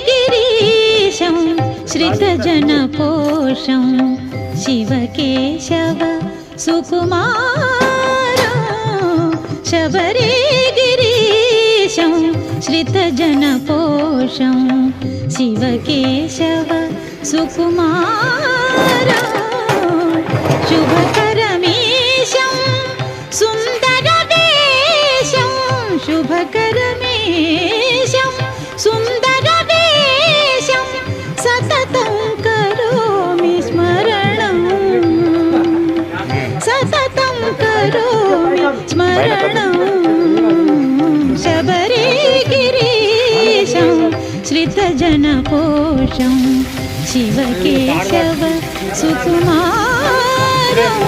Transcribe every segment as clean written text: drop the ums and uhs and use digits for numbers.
शबरीगिरीशं श्रितजनपोषं शिवकेशव सुकुमारं शबरीगिरीशं श्रितजनपोषं शिवकेशव सुकुमारं शुभकरमीशं सुन्दरवेशं शुभकरमेशं सुन्दरवेशं सततं करोमि स्मरणं सततं करोमि स्मरणं शबरीगिरीशं श्रितजनपोषं शिवकेशव सुकुमारम्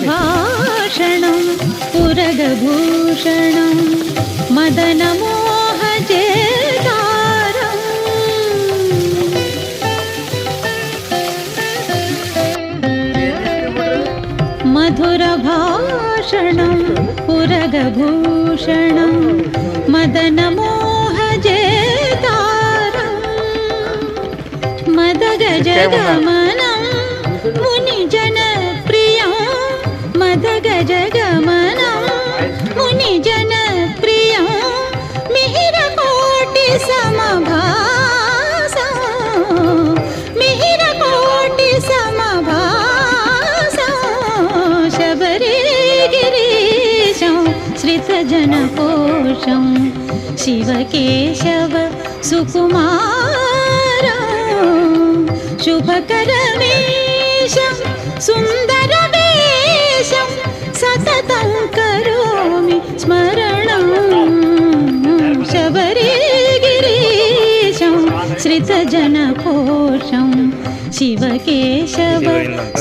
मधुरभाषणं पुरगभूषणं मदनमोहजेतारम् मधुरभाषणं पुरगभूषणं मदनमोहजेतारम् मदगजगमनं मुनिजनप्रियं मदगजगमनं मुनिजनप्रियं मिहिरकोटिसमभासं मिहिरकोटिसमभासं शबरीगिरीशं श्रितजनपोषं शिवकेशव सुकुमारं शुभकरमेशं सुन्दरवेशं सततं करोमि स्मरणं शबरीगिरीशं श्रितजनपोषं शिवकेशव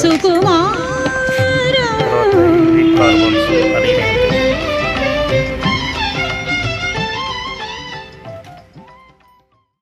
सुकुमारम्